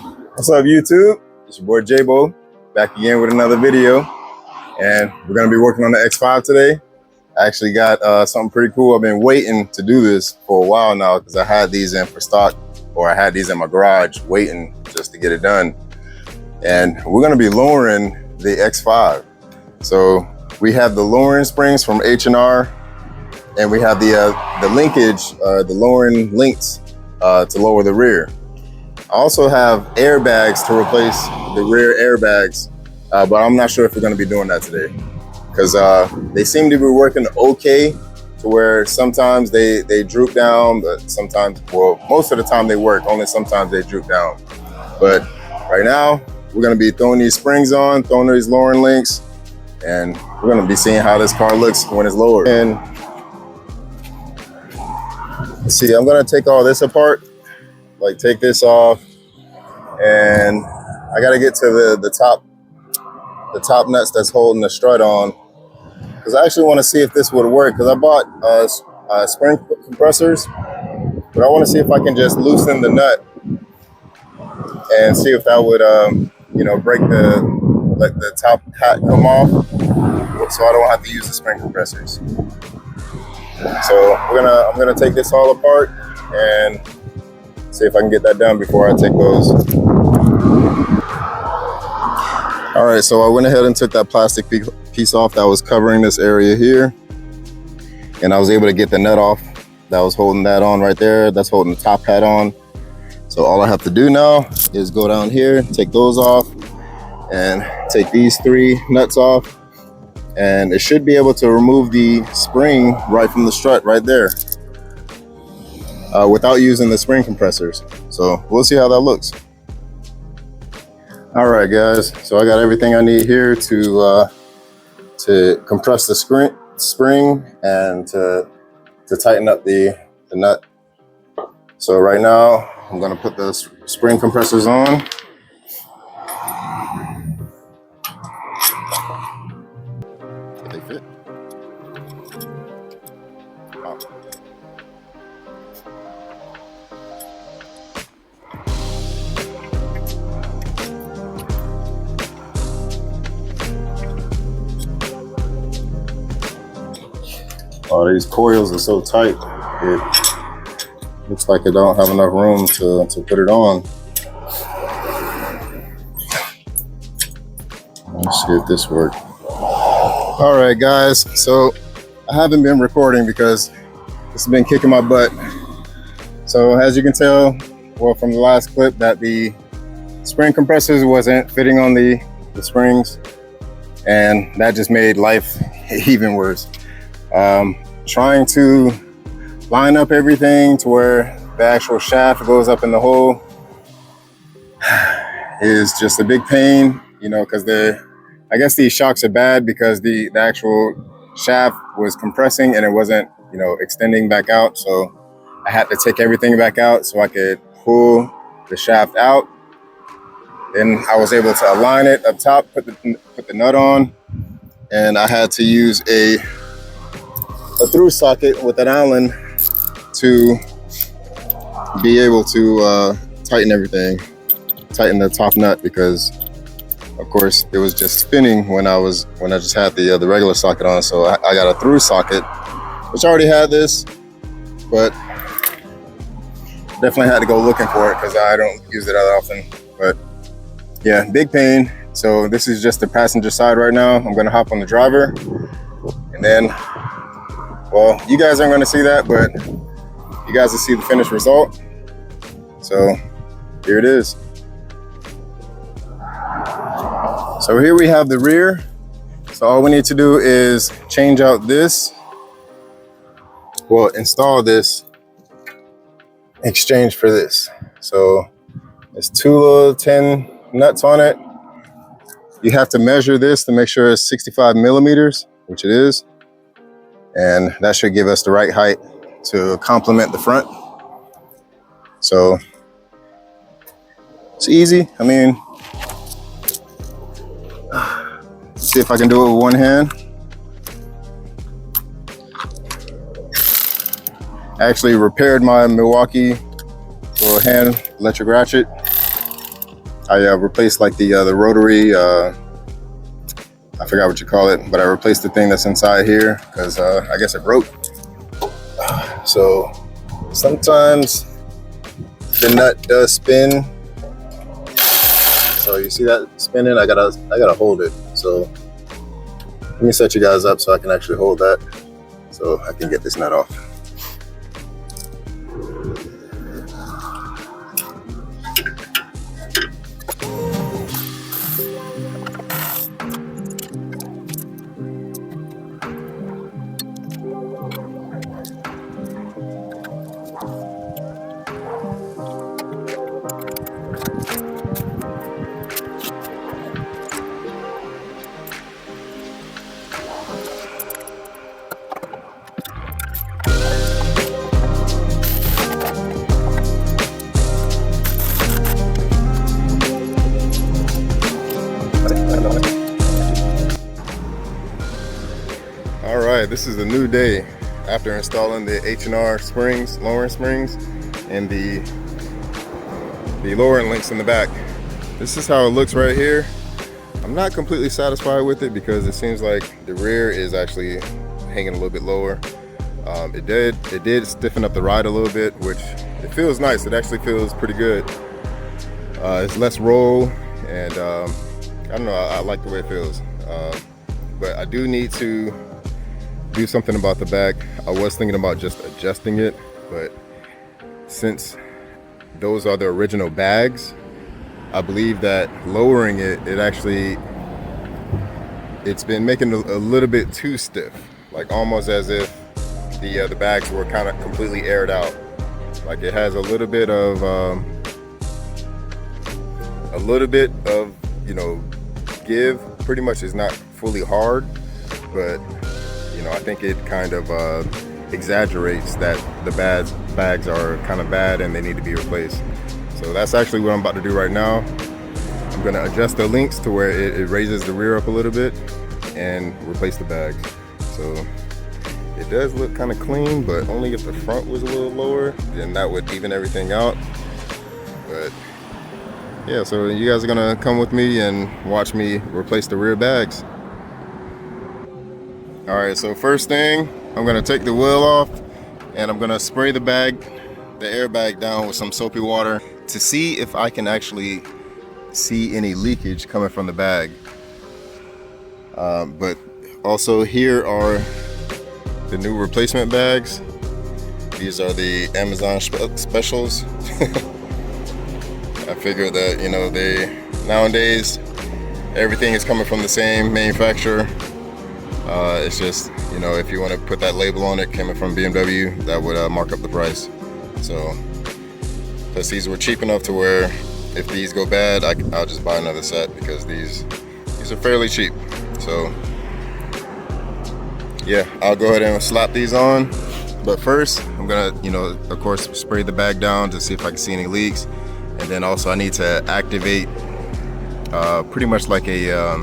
What's up, YouTube? It's your boy J-Bo, back again with another video. And we're gonna be working on the X5 today. I actually got something pretty cool. I've been waiting to do this for a while now because I had these in for stock, or I had these in my garage waiting just to get it done. And we're gonna be lowering the X5. So we have the lowering springs from H&R, and we have the linkage, the lowering links to lower the rear. I also have airbags to replace the rear airbags, but I'm not sure if we're gonna be doing that today because they seem to be working okay to where sometimes they droop down, but sometimes, well, most of the time they work, only sometimes they droop down. But right now, we're gonna be throwing these springs on, throwing these lowering links, and we're gonna be seeing how this car looks when it's lowered. And let's see, I'm gonna take all this apart, like take this off, and I gotta get to the top nuts that's holding the strut on, because I actually want to see if this would work, because I bought spring compressors, but I want to see if I can just loosen the nut and see if that would you know, break let the top hat come off, so I don't have to use the spring compressors. So I'm gonna take this all apart and see if I can get that done before I take those. All right, so I went ahead and took that plastic piece off that was covering this area here, and I was able to get the nut off that was holding that on right there. That's holding the top hat on. So all I have to do now is go down here, take those off, and take these 3 nuts off, and it should be able to remove the spring right from the strut right there without using the spring compressors. So we'll see how that looks. All right, guys, so I got everything I need here to compress the spring and to tighten up the nut. So right now, I'm gonna put the spring compressors on. They fit. Wow. Oh, these coils are so tight, it looks like I don't have enough room to put it on. Let's see if this works. All right, guys, so I haven't been recording because it's been kicking my butt. So as you can tell, well, from the last clip, that the spring compressors wasn't fitting on the springs, and that just made life even worse. Trying to line up everything to where the actual shaft goes up in the hole is just a big pain, you know, because I guess these shocks are bad because the actual shaft was compressing and it wasn't, you know, extending back out. So I had to take everything back out so I could pull the shaft out. Then I was able to align it up top, put the nut on, and I had to use a through socket with an Allen to be able to tighten everything, tighten the top nut, because of course it was just spinning when I just had the regular socket on. So I got a through socket, which I already had this, but definitely had to go looking for it because I don't use it that often. But yeah, big pain. So this is just the passenger side right now. I'm gonna hop on the driver, and then, well, you guys aren't gonna see that, but you guys will see the finished result. So here it is. So here we have the rear. So all we need to do is change out this, well, install this in exchange for this. So there's 2 little 10 nuts on it. You have to measure this to make sure it's 65 millimeters, which it is. And that should give us the right height to complement the front. So it's easy. I mean, see if I can do it with one hand. I actually repaired my Milwaukee little hand electric ratchet. I replaced like the rotary, I forgot what you call it, but I replaced the thing that's inside here because I guess it broke. So sometimes the nut does spin. So you see that spinning? I gotta hold it. So let me set you guys up so I can actually hold that, so I can get this nut off. All right, this is a new day after installing the H&R springs, lowering springs, and the lowering links in the back. This is how it looks right here. I'm not completely satisfied with it because it seems like the rear is actually hanging a little bit lower. It did stiffen up the ride a little bit, which it feels nice. It actually feels pretty good. It's less roll, and I don't know, I like the way it feels. But I do need to do something about the back. I was thinking about just adjusting it, but since those are the original bags, I believe that lowering it, it's been making it a little bit too stiff, like almost as if the bags were kind of completely aired out. Like it has a little bit of you know, give. Pretty much is not fully hard, but you know, I think it kind of exaggerates that the bags are kind of bad and they need to be replaced. So that's actually what I'm about to do right now. I'm gonna adjust the links to where it raises the rear up a little bit and replace the bags. So it does look kind of clean, but only if the front was a little lower, then that would even everything out. But yeah, so you guys are gonna come with me and watch me replace the rear bags. All right, so first thing, I'm gonna take the wheel off and I'm gonna spray the airbag down with some soapy water to see if I can actually see any leakage coming from the bag. But also here are the new replacement bags. These are the Amazon specials. I figure that, you know, nowadays everything is coming from the same manufacturer. It's just, you know, if you want to put that label on it coming from BMW, that would mark up the price. So plus these were cheap enough to where if these go bad, I'll just buy another set, because these are fairly cheap. So yeah, I'll go ahead and slap these on. But first, I'm gonna, you know, of course, spray the bag down to see if I can see any leaks. And then also I need to activate pretty much like a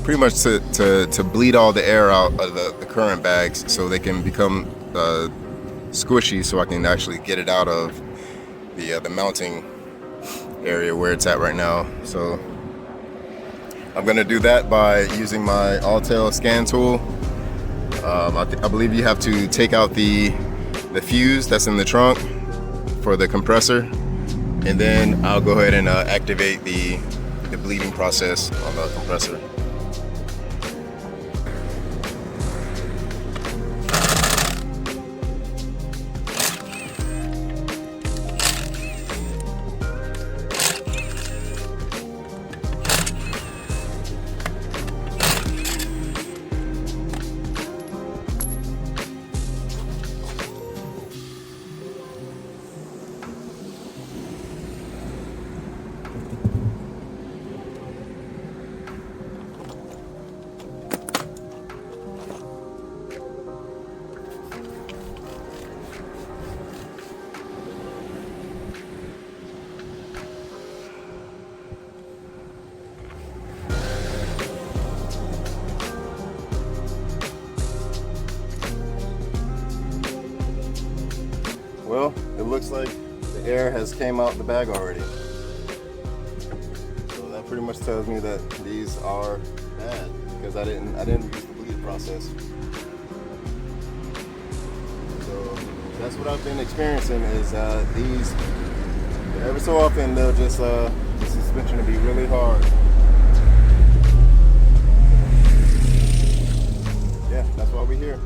pretty much to bleed all the air out of the current bags so they can become squishy, so I can actually get it out of the mounting area where it's at right now. So I'm gonna do that by using my Alltel scan tool. I believe you have to take out the fuse that's in the trunk for the compressor, and then I'll go ahead and activate the bleeding process on the compressor. Well, it looks like the air has came out the bag already. pretty much tells me that these are bad because I didn't use the bleed process. So that's what I've been experiencing is these every so often they'll just the suspension will be really hard. Yeah, that's why we're here.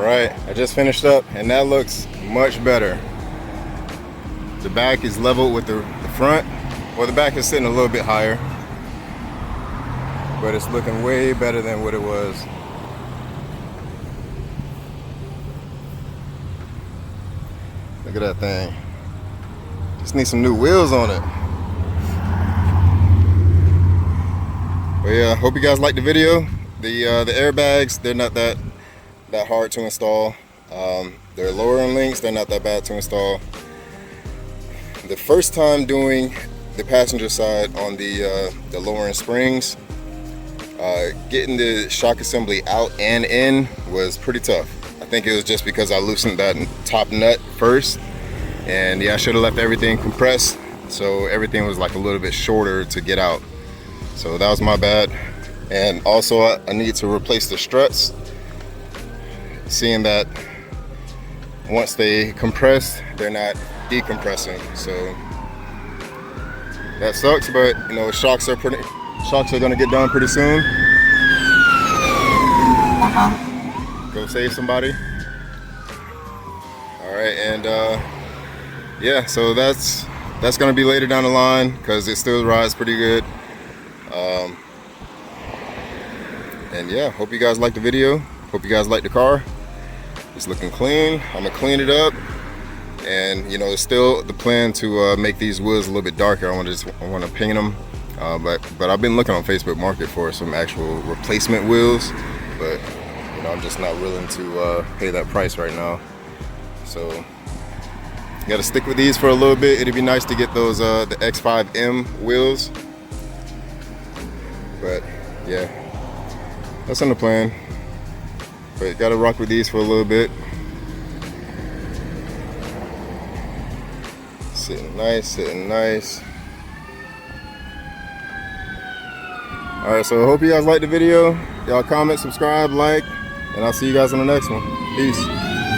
right, I just finished up and that looks much better. The back is leveled with the front. Well, the back is sitting a little bit higher, but it's looking way better than what it was. Look at that thing. Just need some new wheels on it. But yeah, hope you guys liked the video. The airbags, they're not that hard to install. They're lower in links, they're not that bad to install. The first time doing the passenger side on the lowering springs, getting the shock assembly out and in was pretty tough. I think it was just because I loosened that top nut first, and yeah, I should have left everything compressed, so everything was like a little bit shorter to get out. So that was my bad. And also I need to replace the struts, seeing that once they compress, they're not decompressing. So that sucks, but you know, shocks are gonna get done pretty soon. Go save somebody. All right, and yeah, so that's gonna be later down the line because it still rides pretty good. And yeah, hope you guys liked the video. Hope you guys liked the car. It's looking clean. I'm gonna clean it up, and you know, it's still the plan to make these wheels a little bit darker. I want to paint them, but I've been looking on Facebook Market for some actual replacement wheels, but you know, I'm just not willing to pay that price right now. So you got to stick with these for a little bit. It'd be nice to get those the X5M wheels, but yeah, that's on the plan. But gotta rock with these for a little bit. Sitting nice, sitting nice. All right, so I hope you guys liked the video. Y'all comment, subscribe, like, and I'll see you guys on the next one. Peace.